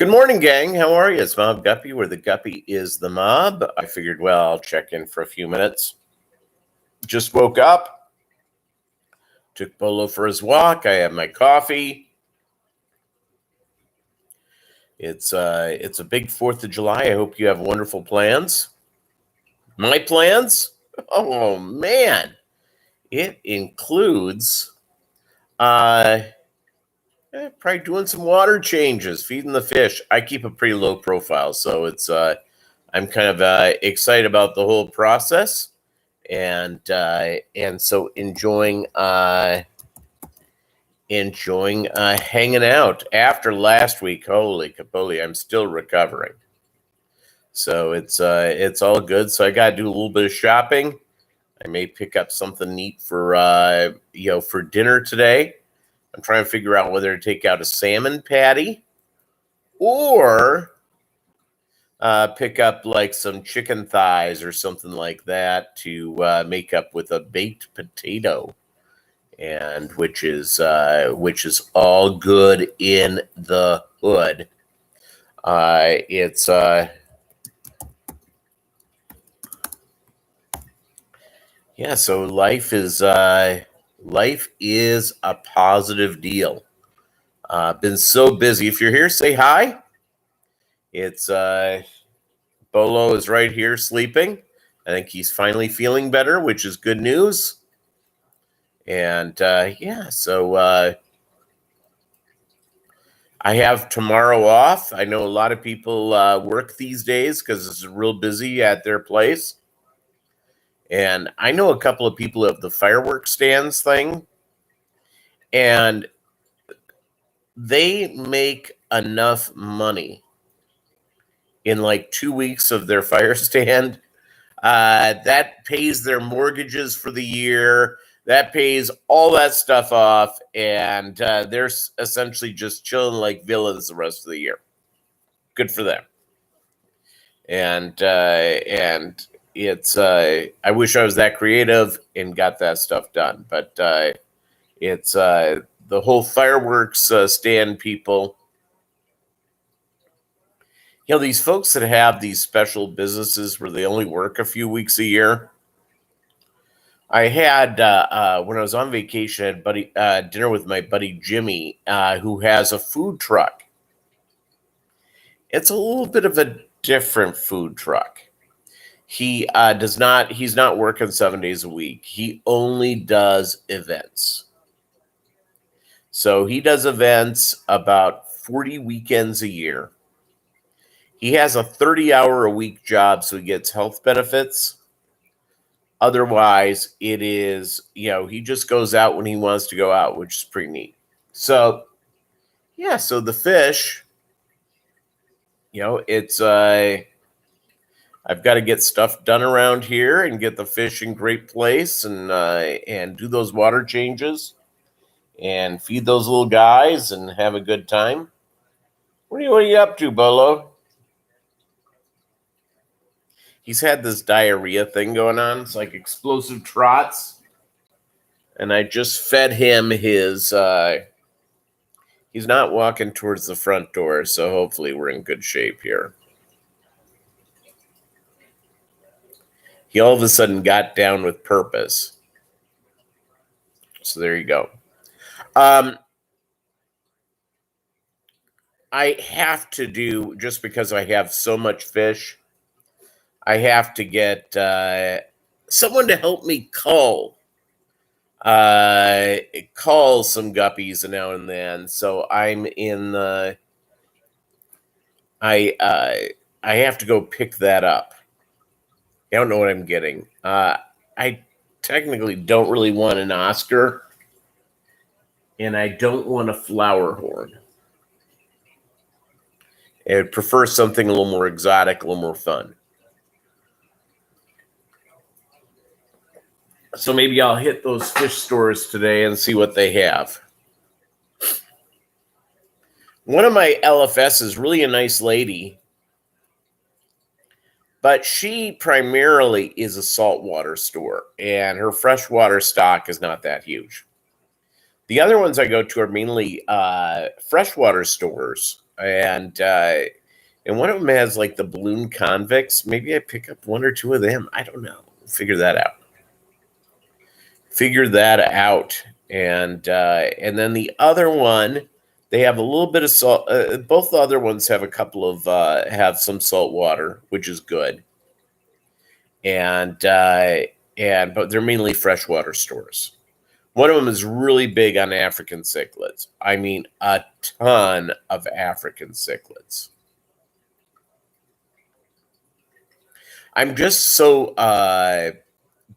Good morning, gang. How are you? It's Mobb Guppy, where the Guppy is the mob. I figured, well, I'll check in for a few minutes. Just woke up, took Bolo for his walk. I have my coffee. It's a big 4th of July. I hope you have wonderful plans. My plans? Oh, man. It includes probably doing some water changes, feeding the fish. I keep a pretty low profile, so it's I'm kind of excited about the whole process, and so enjoying hanging out after last week. Holy capoli, I'm still recovering, so it's all good. So I got to do a little bit of shopping. I may pick up something neat for for dinner today. I'm trying to figure out whether to take out a salmon patty or pick up like some chicken thighs or something like that to make up with a baked potato, and which is all good in the hood. So life is a positive deal. Been so busy. If you're here, say hi. It's Bolo is right here sleeping. I think he's finally feeling better, which is good news. And so I have tomorrow off. I know a lot of people work these days because it's real busy at their place. And I know a couple of people who have the fireworks stands thing, and they make enough money in like 2 weeks of their fire stand. That pays their mortgages for the year. That pays all that stuff off, and they're essentially just chilling like villains the rest of the year. Good for them. And it's I wish I was that creative and got that stuff done, but it's the whole fireworks stand people. You know, these folks that have these special businesses where they only work a few weeks a year. I had when I was on vacation, I had dinner with my buddy Jimmy, who has a food truck. It's a little bit of a different food truck. He he's not working 7 days a week. He only does events. So he does events about 40 weekends a year. He has a 30-hour-a-week job, so he gets health benefits. Otherwise, it is, he just goes out when he wants to go out, which is pretty neat. So, so the fish, it's I've got to get stuff done around here and get the fish in great place and do those water changes and feed those little guys and have a good time. What are you up to, Bolo? He's had this diarrhea thing going on. It's like explosive trots. And I just fed him his he's not walking towards the front door, so hopefully we're in good shape here. He all of a sudden got down with purpose. So there you go. I have to do, just because I have so much fish, I have to get someone to help me cull some guppies now and then. So I'm in the I have to go pick that up. I don't know what I'm getting. I technically don't really want an Oscar, and I don't want a flower horn. I would prefer something a little more exotic, a little more fun. So maybe I'll hit those fish stores today and see what they have. One of my LFS is really a nice lady, but she primarily is a saltwater store, and her freshwater stock is not that huge. The other ones I go to are mainly freshwater stores And one of them has like the balloon convicts. Maybe I pick up one or two of them. I don't know. Figure that out. And then the other one, they have a little bit of salt. Both the other ones have a couple of have some salt water, which is good. But they're mainly freshwater stores. One of them is really big on African cichlids. I mean, a ton of African cichlids. I'm just so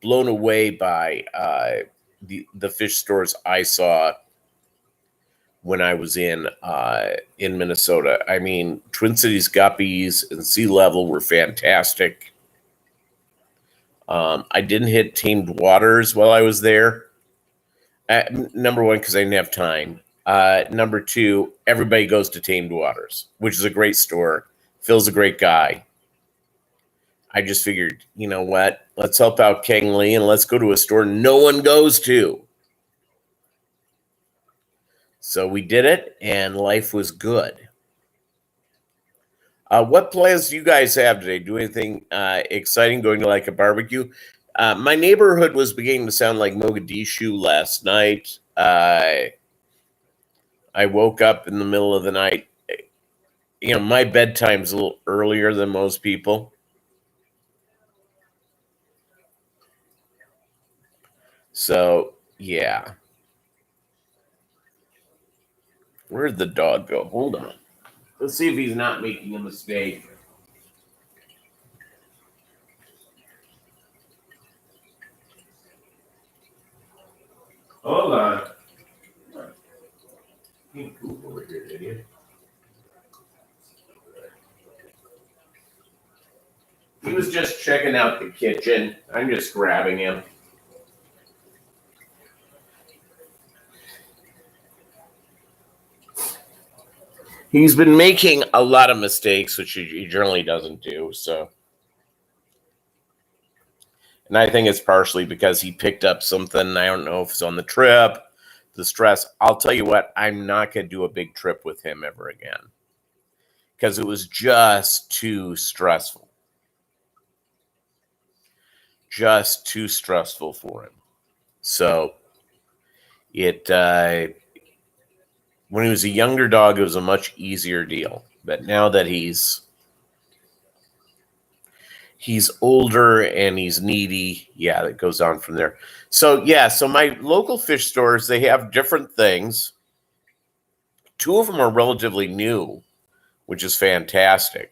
blown away by the fish stores I saw when I was in Minnesota. I mean, Twin Cities Guppies and Sea Level were fantastic. I didn't hit Tamed Waters while I was there. Number one, because I didn't have time. Number two, everybody goes to Tamed Waters, which is a great store. Phil's a great guy. I just figured, you know what? Let's help out King Lee and let's go to a store no one goes to. So we did it, and life was good. What plans do you guys have today? Do anything exciting? Going to like a barbecue? My neighborhood was beginning to sound like Mogadishu last night. I woke up in the middle of the night. You know, my bedtime's a little earlier than most people. So, yeah. Where'd the dog go? Hold on. Let's see if he's not making a mistake. Hold on. You poop over here, idiot. He was just checking out the kitchen. I'm just grabbing him. He's been making a lot of mistakes, which he generally doesn't do. So, and I think it's partially because he picked up something. I don't know if it's on the trip, the stress. I'll tell you what, I'm not going to do a big trip with him ever again because it was just too stressful. Just too stressful for him. So, when he was a younger dog, it was a much easier deal. But now that he's older and he's needy, yeah, that goes on from there. So, yeah, so my local fish stores, they have different things. Two of them are relatively new, which is fantastic.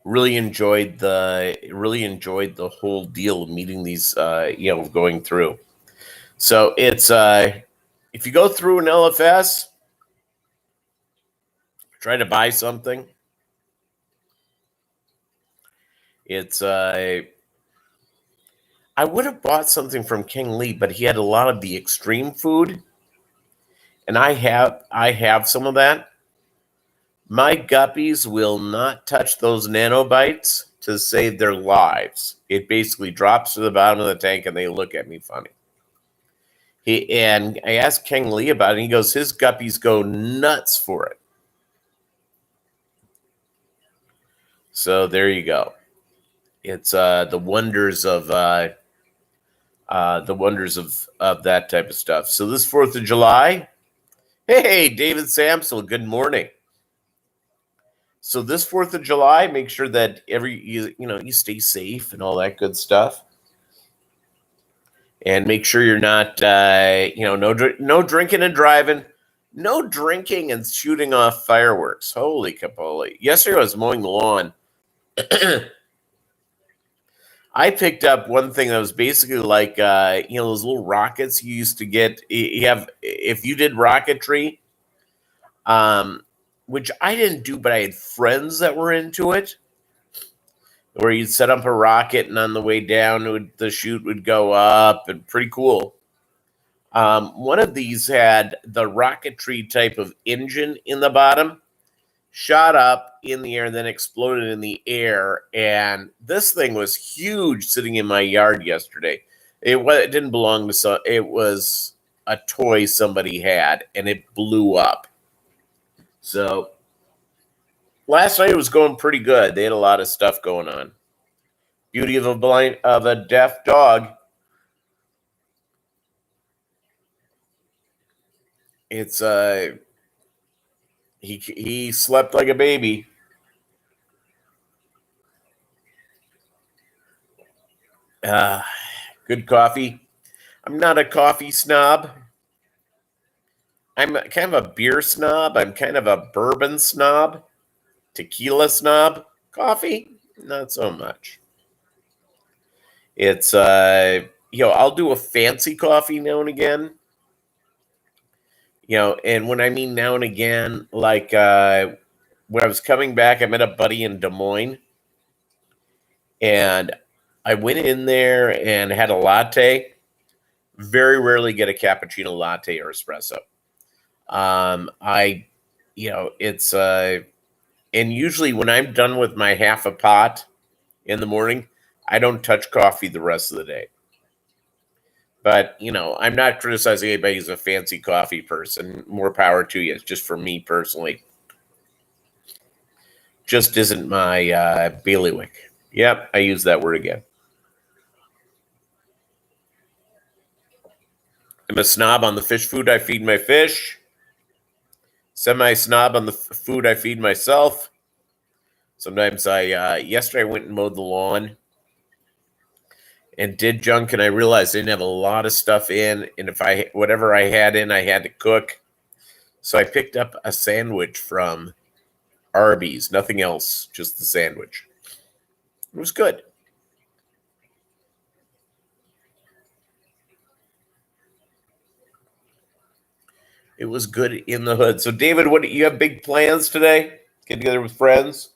Really enjoyed the whole deal of meeting these, going through. So it's if you go through an LFS, try to buy something. It's I would have bought something from King Lee, but he had a lot of the extreme food, and I have some of that. My guppies will not touch those nanobites to save their lives. It basically drops to the bottom of the tank, and they look at me funny. And I asked King Lee about it, and he goes, his guppies go nuts for it. So there you go. It's the wonders of that type of stuff. So this 4th of July, hey, David Samsel, good morning. So this 4th of July, make sure that you stay safe and all that good stuff. And make sure you're not, no drinking and driving, no drinking and shooting off fireworks. Holy capoli. Yesterday I was mowing the lawn. I picked up one thing that was basically like, those little rockets you used to get. If you did rocketry, which I didn't do, but I had friends that were into it, where you'd set up a rocket and on the way down, the chute would go up, and pretty cool. One of these had the rocketry type of engine in the bottom, shot up in the air, and then exploded in the air. And this thing was huge sitting in my yard yesterday. It didn't belong to some. It was a toy somebody had, and it blew up. So last night it was going pretty good. They had a lot of stuff going on. Beauty of a deaf dog. It's he slept like a baby. Good coffee. I'm not a coffee snob. I'm kind of a beer snob. I'm kind of a bourbon snob, tequila snob. Coffee, not so much. It's I'll do a fancy coffee now and again. And when I mean now and again, like when I was coming back, I met a buddy in Des Moines, and I went in there and had a latte. Very rarely get a cappuccino, latte, or espresso. It's and usually when I'm done with my half a pot in the morning, I don't touch coffee the rest of the day. But, I'm not criticizing anybody who's a fancy coffee person. More power to you. It's just for me personally. Just isn't my bailiwick. Yep, I use that word again. I'm a snob on the fish food I feed my fish. Semi-snob on the food I feed myself. Sometimes yesterday I went and mowed the lawn and did junk, and I realized I didn't have a lot of stuff in, and whatever I had in, I had to cook. So I picked up a sandwich from Arby's, nothing else, just the sandwich. It was good. It was good in the hood. So, David, what you have big plans today? Get together with friends?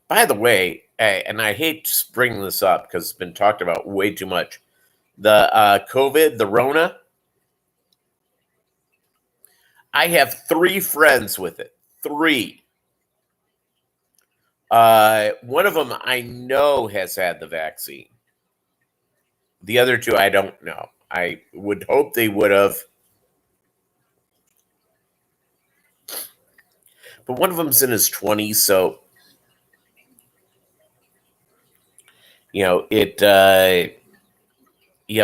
By the way, and I hate to bring this up because it's been talked about way too much. The COVID, the Rona, I have 3 friends with it. 3. One of them I know has had the vaccine. The other 2, I don't know. I would hope they would have. But one of them's in his 20s, so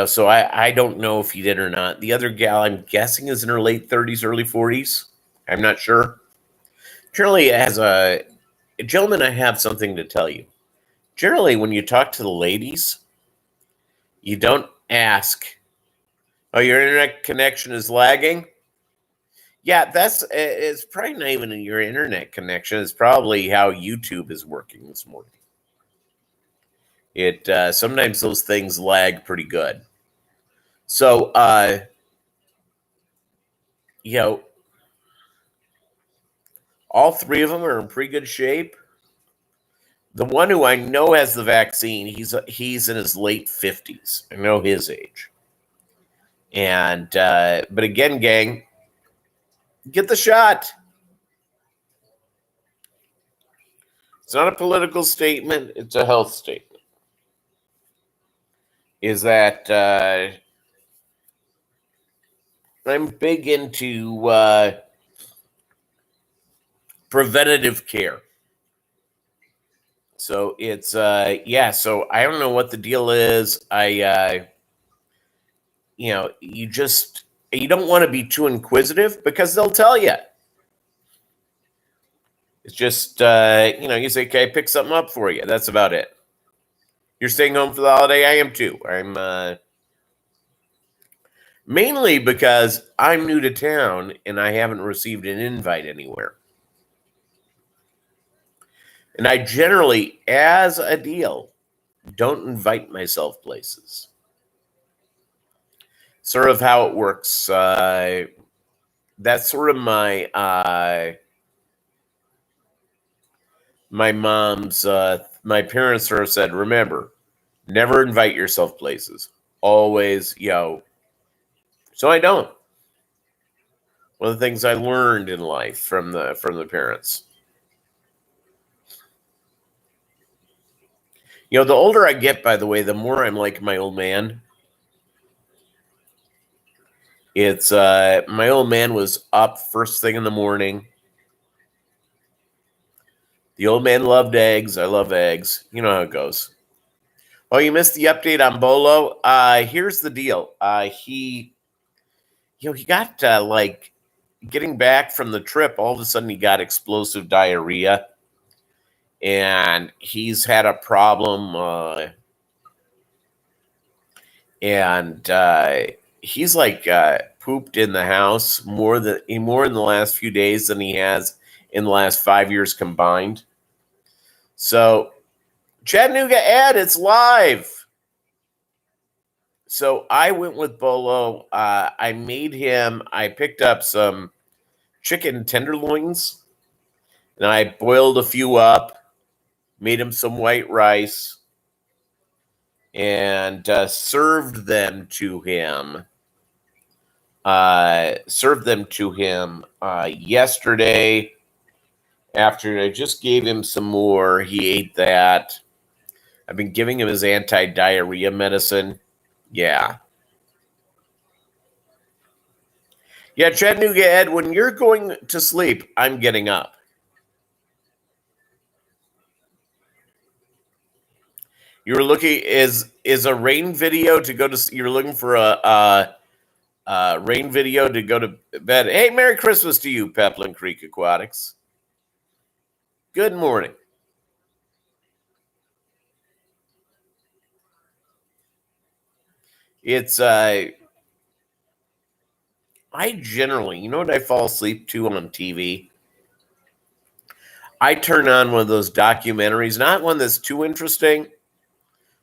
so I don't know if he did or not. The other gal, I'm guessing, is in her late 30s, early 40s. I'm not sure. Generally, as a gentleman, I have something to tell you. Generally, when you talk to the ladies, you don't ask, "Oh, your internet connection is lagging?" Yeah, it's probably not even your internet connection. It's probably how YouTube is working this morning. Sometimes those things lag pretty good. So, all 3 of them are in pretty good shape. The one who I know has the vaccine, he's in his late 50s. I know his age. And but again, gang, get the shot. It's not a political statement, it's a health statement. Is that I'm big into preventative care. So it's so I don't know what the deal is. You don't want to be too inquisitive because they'll tell you. It's just you say, "Okay, pick something up for you." That's about it. You're staying home for the holiday? I am too. I'm mainly because I'm new to town and I haven't received an invite anywhere. And I generally, as a deal, don't invite myself places. Sort of how it works. That's sort of my mom's, my parents sort of said, remember, never invite yourself places. Always, So I don't. One of the things I learned in life from the parents. The older I get, by the way, the more I'm like my old man. It's my old man was up first thing in the morning. The old man loved eggs. I love eggs. You know how it goes. Oh, you missed the update on Bolo. Here's the deal. He got like getting back from the trip. All of a sudden, he got explosive diarrhea, and he's had a problem. And he's like pooped in the house more in the last few days than he has in the last 5 years combined. So, Chattanooga ad, it's live. So I went with Bolo. I picked up some chicken tenderloins, and I boiled a few up, made him some white rice, and served them to him. Yesterday. After I just gave him some more, he ate that. I've been giving him his anti-diarrhea medicine. Yeah. Yeah, Chattanooga Ed, when you're going to sleep, I'm getting up. You were looking is a rain video to go to. You're looking for a rain video to go to bed. Hey, Merry Christmas to you, Peplin Creek Aquatics. Good morning. It's I generally, you know what I fall asleep to on TV? I turn on one of those documentaries, not one that's too interesting,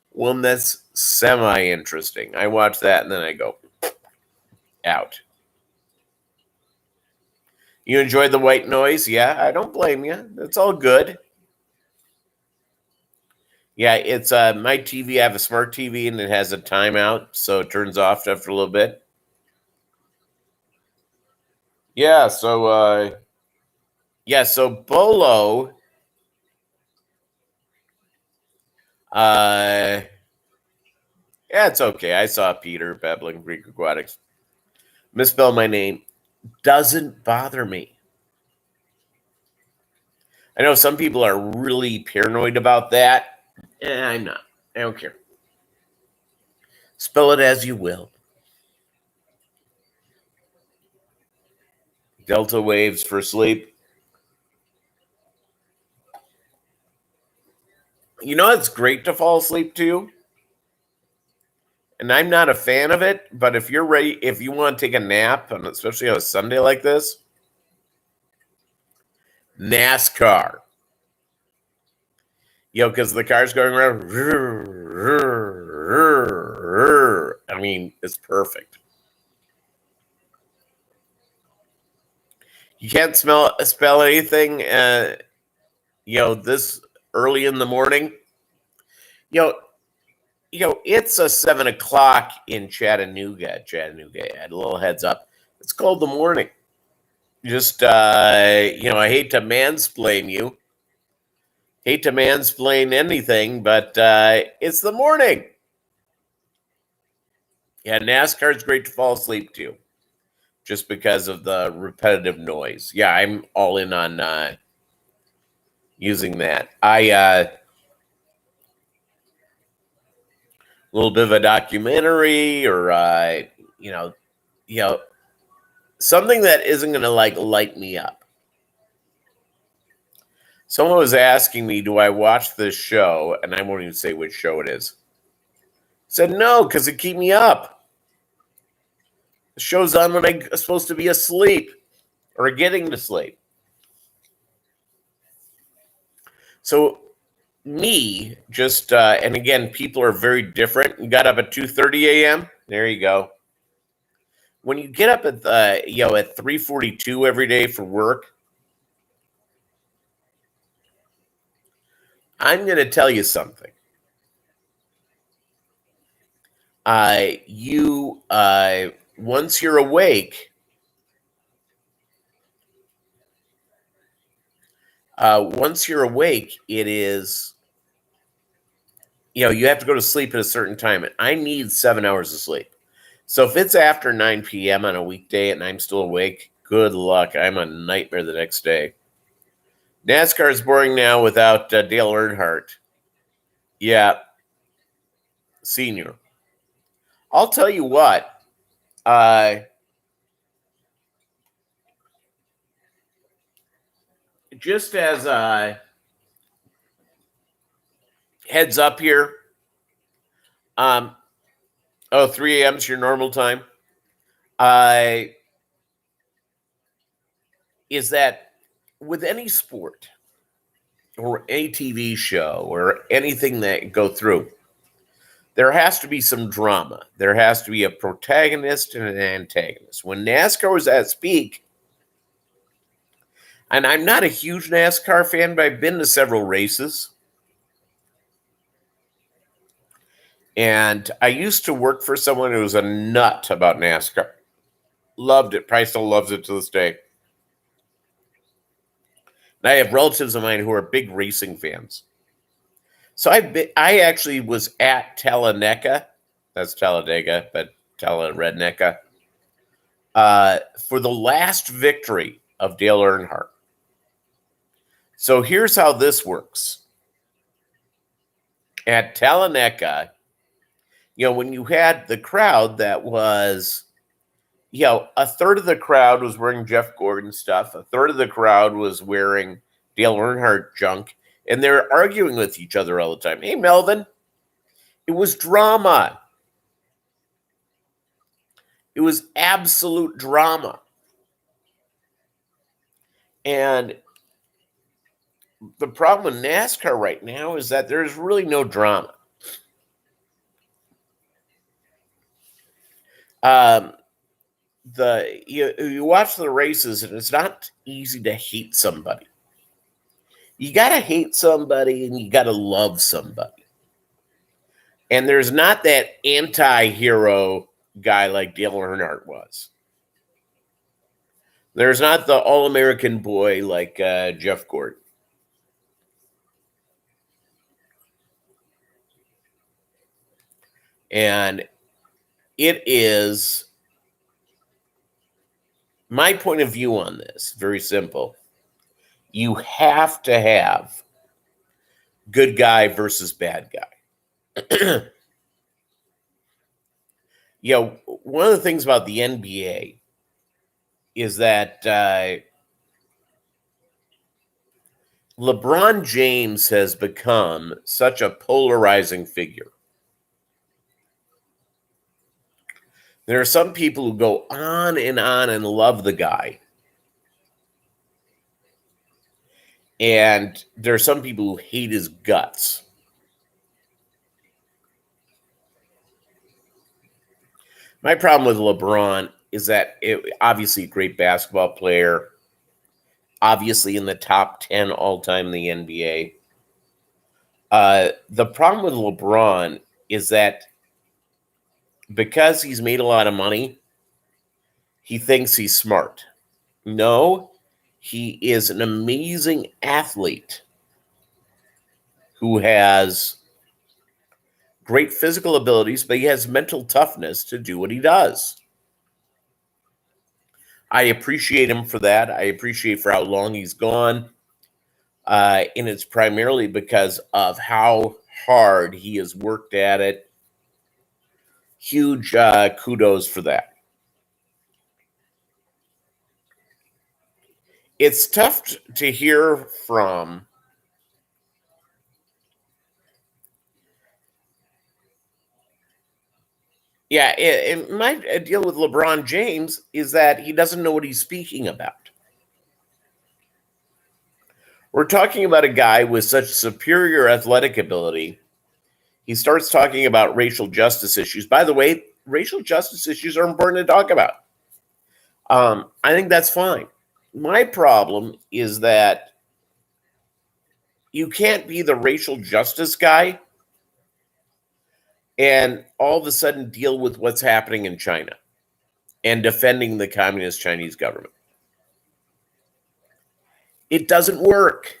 one that's semi-interesting. I watch that and then I go out. You enjoyed the white noise? Yeah, I don't blame you. It's all good. Yeah, it's my TV. I have a smart TV and it has a timeout, so it turns off after a little bit. Yeah, so Bolo yeah, it's okay. I saw Peter babbling Greek Aquatics. Misspelled my name. Doesn't bother me. I know some people are really paranoid about that. I'm not. I don't care. Spell it as you will. Delta waves for sleep. You know it's great to fall asleep to? And I'm not a fan of it, but if you're ready, if you want to take a nap, and especially on a Sunday like this, NASCAR. Because the car's going around. I mean, it's perfect. You can't spell anything, this early in the morning. It's a 7 o'clock in Chattanooga. A little heads up. It's called the morning. Just, I hate to mansplain you. Hate to mansplain anything, but it's the morning. Yeah, NASCAR is great to fall asleep to just because of the repetitive noise. Yeah, I'm all in on using that. A little bit of a documentary or, something that isn't going to light me up. Someone was asking me, do I watch this show? And I won't even say which show it is. I said no, because it keep me up. The show's on when I'm supposed to be asleep or getting to sleep. So me, just and again, people are very different. You got up at 2:30 a.m. There you go. When you get up at at 3:42 every day for work, I'm going to tell you something. Once you're awake, it is you have to go to sleep at a certain time, and I need 7 hours of sleep. So if it's after 9 p.m. on a weekday and I'm still awake, good luck. I'm a nightmare the next day. NASCAR is boring now without Dale Earnhardt. Yeah, senior. I'll tell you what. Just as heads up here, 3 a.m. is your normal time. Is that with any sport or any TV show or anything that go through, there has to be some drama. There has to be a protagonist and an antagonist. When NASCAR was at its peak, and I'm not a huge NASCAR fan, but I've been to several races. And I used to work for someone who was a nut about NASCAR. Loved it. Probably still loves it to this day. And I have relatives of mine who are big racing fans. So I actually was at Talladega. That's Talladega, but Redneca. For the last victory of Dale Earnhardt. So here's how this works. At Talladega, when you had the crowd that was, a third of the crowd was wearing Jeff Gordon stuff. A third of the crowd was wearing Dale Earnhardt junk. And they're arguing with each other all the time. Hey, Melvin, it was drama. It was absolute drama. And the problem with NASCAR right now is that there's really no drama. You watch the races, and it's not easy to hate somebody. You got to hate somebody, and you got to love somebody. And there's not that anti-hero guy like Dale Earnhardt was. There's not the all-American boy like Jeff Gordon. And it is my point of view on this, very simple. You have to have good guy versus bad guy. One of the things about the NBA is that LeBron James has become such a polarizing figure. There are some people who go on and love the guy. And there are some people who hate his guts. My problem with LeBron is that obviously a great basketball player, obviously in the top 10 all-time in the NBA. The problem with LeBron is that because he's made a lot of money, he thinks he's smart. No, he is an amazing athlete who has great physical abilities, but he has mental toughness to do what he does. I appreciate him for that. I appreciate for how long he's gone. And it's primarily because of how hard he has worked at it. Huge kudos for that. It's tough to hear from and my deal with LeBron James is that he doesn't know what he's speaking about. We're talking about a guy with such superior athletic ability. He starts talking about racial justice issues. By the way, racial justice issues are important to talk about. I think that's fine. My problem is that you can't be the racial justice guy and all of a sudden deal with what's happening in China and defending the communist Chinese government. It doesn't work.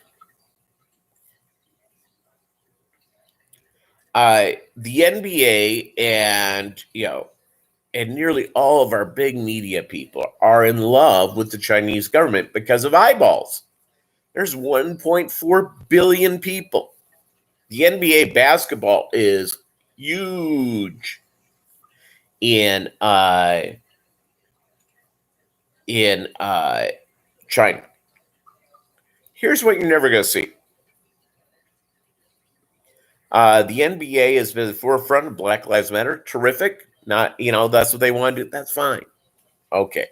The NBA and and nearly all of our big media people are in love with the Chinese government because of eyeballs. There's 1.4 billion people. The NBA basketball is huge in China. Here's what you're never going to see. The NBA has been at the forefront of Black Lives Matter. Terrific. Not, that's what they want to do. That's fine. Okay.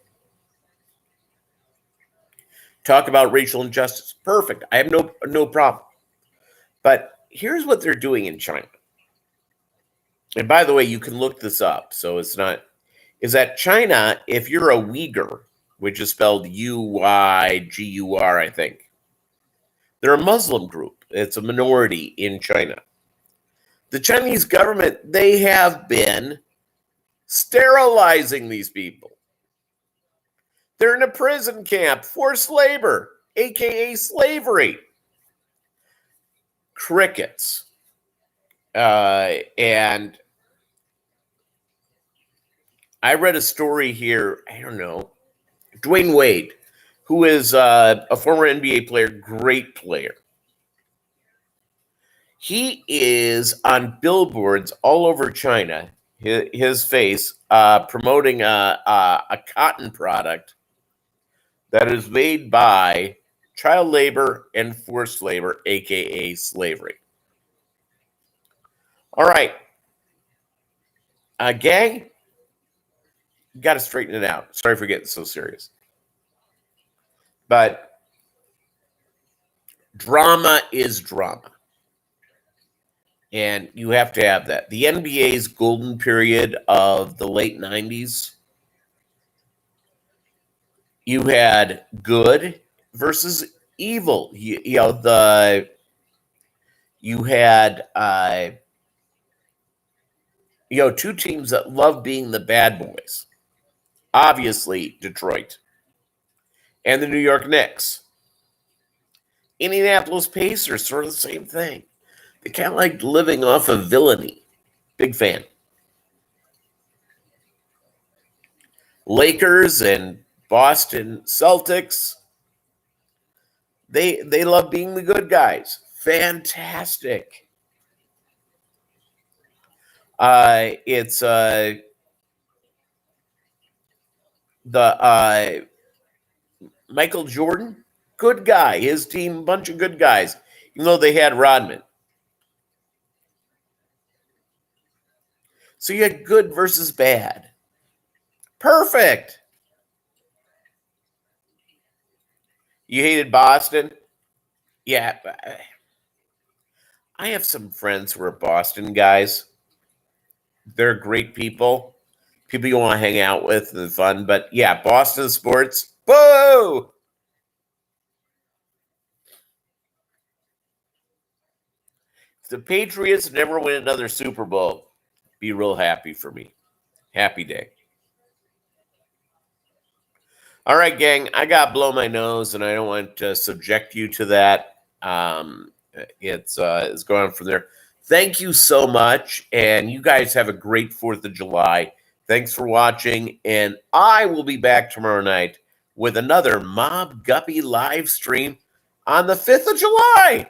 Talk about racial injustice. Perfect. I have no problem. But here's what they're doing in China. And by the way, you can look this up. So it's not, is that China, if you're a Uyghur, which is spelled Uygur, I think, they're a Muslim group. It's a minority in China. The Chinese government, they have been sterilizing these people. They're in a prison camp, forced labor, aka slavery. Crickets. And I read a story here, I don't know, Dwayne Wade, who is a former NBA player, great player. He is on billboards all over China, his face, promoting a cotton product that is made by child labor and forced labor, aka slavery. All right. Gang, you got to straighten it out. Sorry for getting so serious. But drama is drama. And you have to have that. The NBA's golden period of the late 90s, you had good versus evil. You had two teams that love being the bad boys. Obviously, Detroit and the New York Knicks. Indianapolis Pacers, sort of the same thing. They kind of like living off of villainy. Big fan. Lakers and Boston Celtics, they love being the good guys. Fantastic. It's the Michael Jordan, good guy. His team, bunch of good guys, even though they had Rodman. So you had good versus bad. Perfect. You hated Boston? Yeah. I have some friends who are Boston guys. They're great people. People you want to hang out with and fun. But yeah, Boston sports. Boo! If the Patriots never win another Super Bowl, be real happy for me. Happy day. All right, gang, I got to blow my nose, and I don't want to subject you to that. It's going on from there. Thank you so much, and you guys have a great 4th of July. Thanks for watching, and I will be back tomorrow night with another Mobb Guppy live stream on the 5th of July.